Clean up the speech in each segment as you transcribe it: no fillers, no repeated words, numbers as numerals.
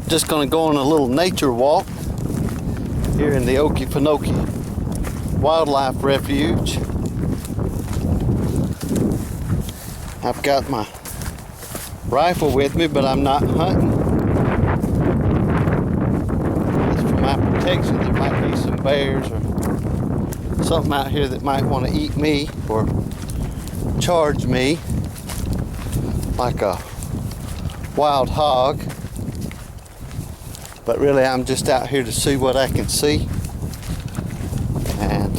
Just gonna go on a little nature walk here in the Okeefenokee Wildlife Refuge. I've got my rifle with me, but I'm not hunting. It's for my protection. There might be some bears or something out here that might want to eat me or charge me like a wild hog. But really, I'm just out here to see what I can see, and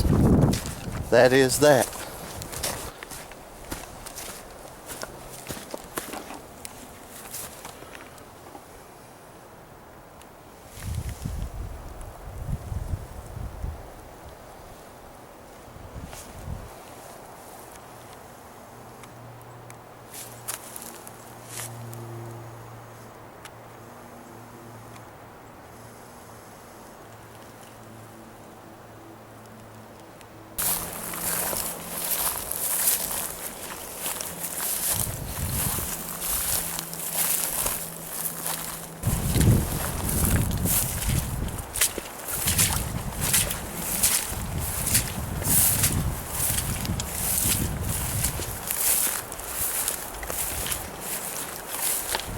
that is that.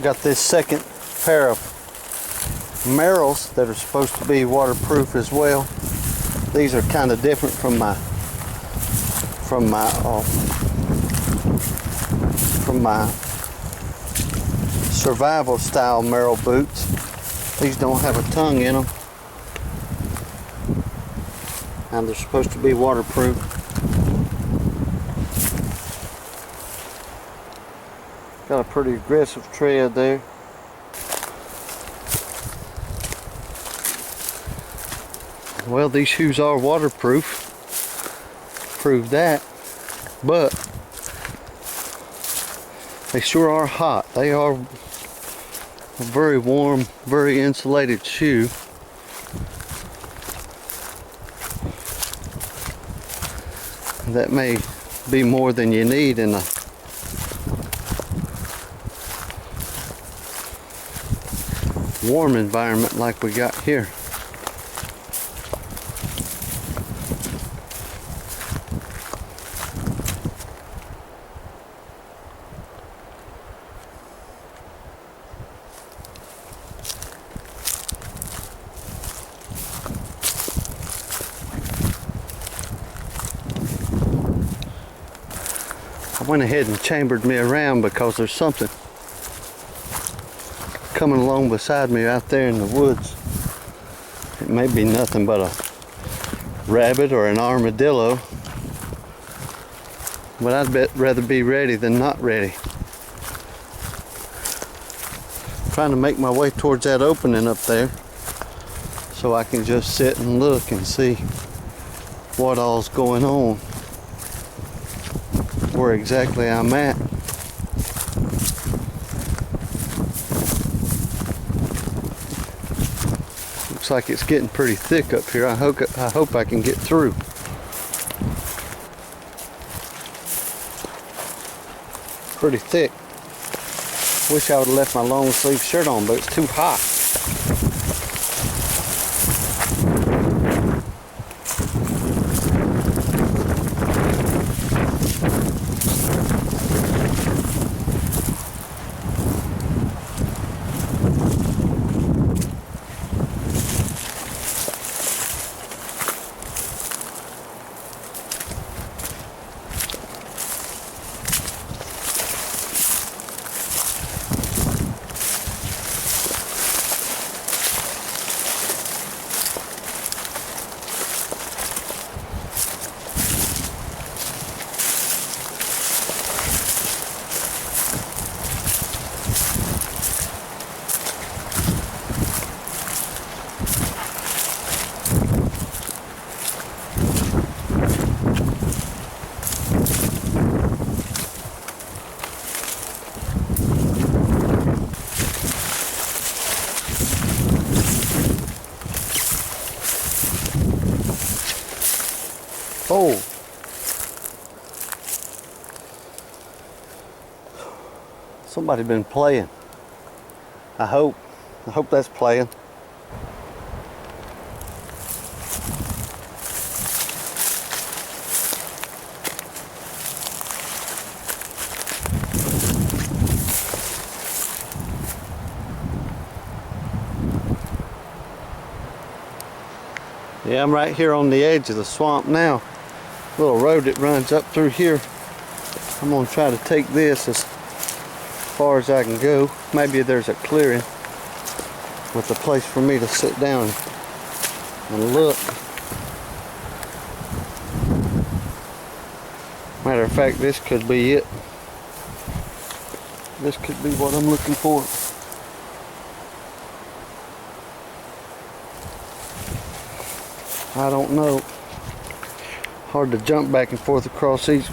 Got this second pair of Merrills that are supposed to be waterproof as well. These are kind of different from my survival style Merrill boots. These don't have a tongue in them, and they're supposed to be waterproof. Got a pretty aggressive tread there. Well, these shoes are waterproof. Prove that. But they sure are hot. They are a very warm, very insulated shoe. That may be more than you need in a warm environment like we got here. I went ahead and chambered me around because there's something coming along beside me out there in the woods. It may be nothing but a rabbit or an armadillo, but I'd rather be ready than not ready. I'm trying to make my way towards that opening up there so I can just sit and look and see what all's going on, where exactly I'm at. Looks like it's getting pretty thick up here. I hope I can get through. Pretty thick. Wish I would have left my long sleeve shirt on, but it's too hot. Oh, somebody been playing. I hope I hope that's playing. Yeah, I'm right here on the edge of the swamp now. Little road that runs up through here. I'm gonna try to take this as far as I can go. Maybe there's a clearing with a place for me to sit down and look. Matter of fact, this could be it. This could be what I'm looking for. I don't know. Hard to jump back and forth across these.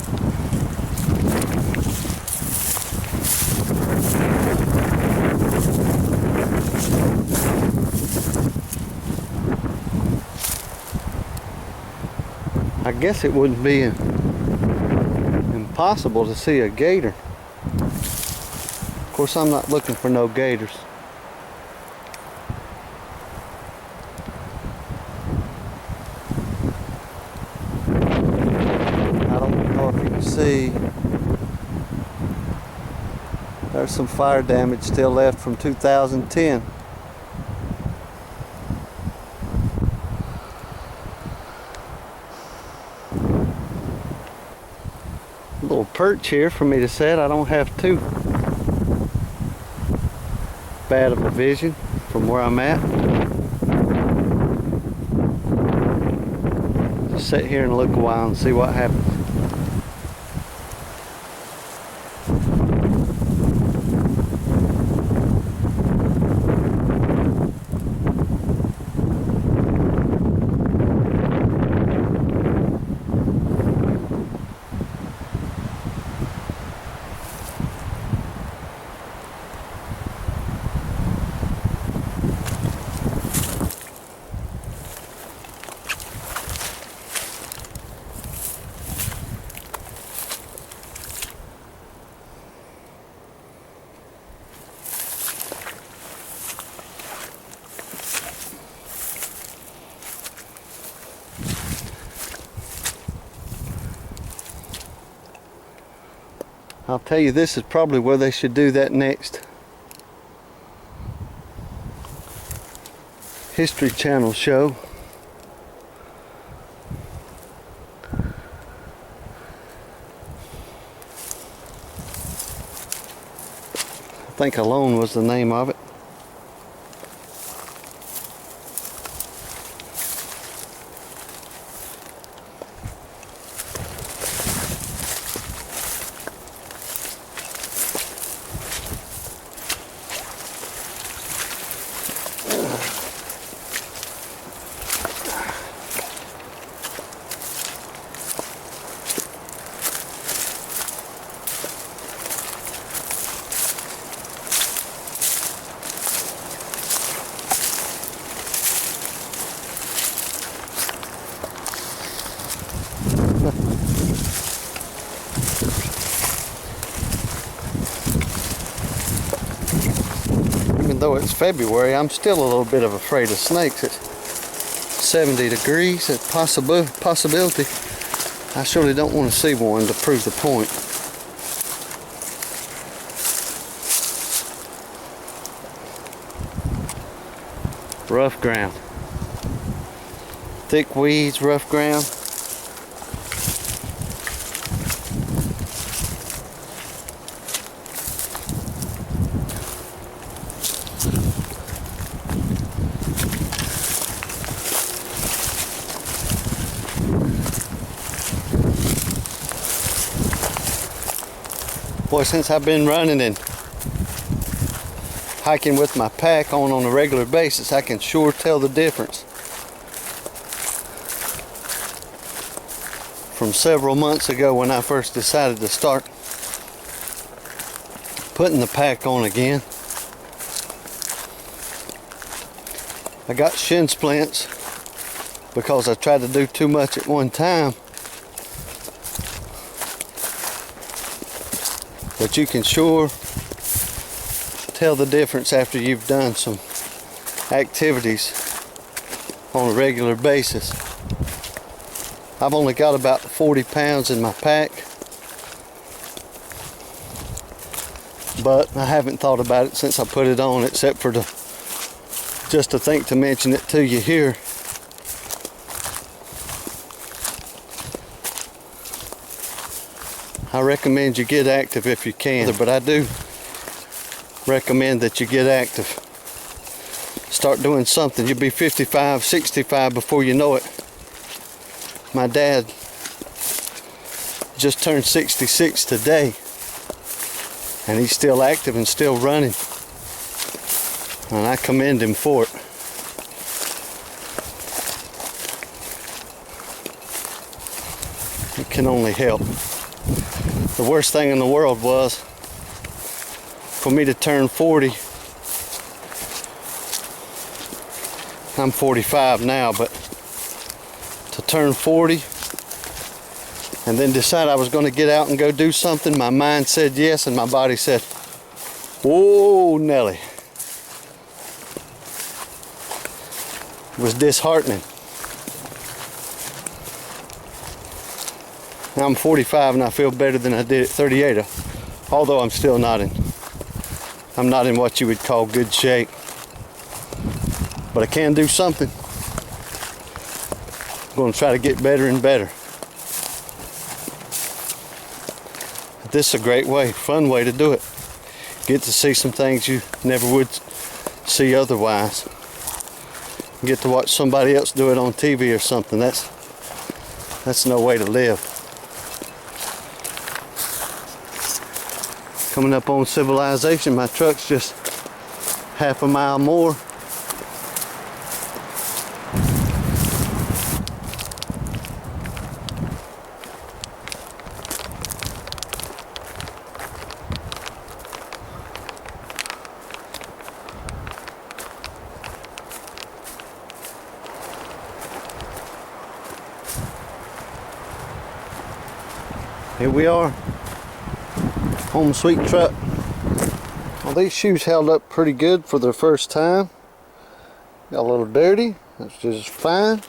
I guess it wouldn't be impossible to see a gator. Of course, I'm not looking for no gators. I don't know if you can see. There's some fire damage still left from 2010. A little perch here for me to set. I don't have too bad of a vision from where I'm at. Just sit here and look a while and see what happens. I'll tell you, this is probably where they should do that next History Channel show. I think Alone was the name of it. Even though it's February, I'm still a little bit afraid of snakes. It's 70 degrees, it's possibility. I surely don't want to see one to prove the point. Rough ground. Thick weeds, rough ground. Boy, since I've been running and hiking with my pack on a regular basis, I can sure tell the difference from several months ago when I first decided to start putting the pack on again. I got shin splints because I tried to do too much at one time. But you can sure tell the difference after you've done some activities on a regular basis. I've only got about 40 pounds in my pack, but I haven't thought about it since I put it on, except for just to think to mention it to you here. I recommend you get active if you can, but I do recommend that you get active. Start doing something. You'll be 55, 65 before you know it. My dad just turned 66 today, and he's still active and still running, and I commend him for it. It can only help. The worst thing in the world was for me to turn 40. I'm 45 now, but to turn 40 and then decide I was going to get out and go do something, my mind said yes and my body said, whoa, Nelly. It was disheartening. Now I'm 45 and I feel better than I did at 38, although I'm still not in what you would call good shape. But I can do something. I'm going to try to get better and better. This is a great way, fun way to do it. Get to see some things you never would see otherwise. Get to watch somebody else do it on TV or something. That's no way to live. Coming up on civilization, my truck's just half a mile more. Here we are, home sweet truck. Well, these shoes held up pretty good for their first time. Got a little dirty, that's just fine.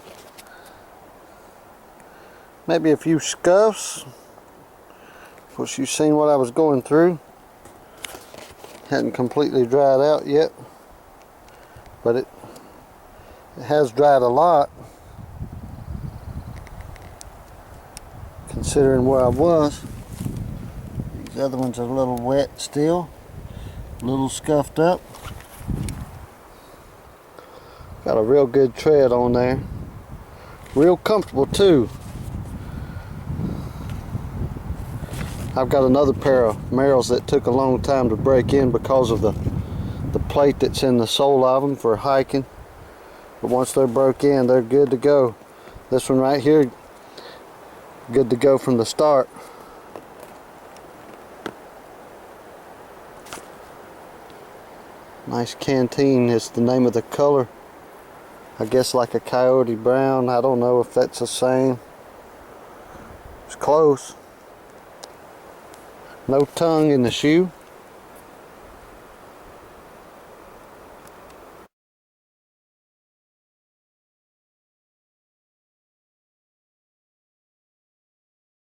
Maybe a few scuffs. Of course, you've seen what I was going through. Hadn't completely dried out yet, but it has dried a lot, considering where I was. These other ones are a little wet still, a little scuffed up. Got a real good tread on there, real comfortable too. I've got another pair of Merrills that took a long time to break in because of the plate that's in the sole of them for hiking, but once they're broke in, they're good to go. This one right here, good to go from the start. Nice canteen is the name of the color. I guess like a coyote brown. I don't know if that's the same. It's close. No tongue in the shoe.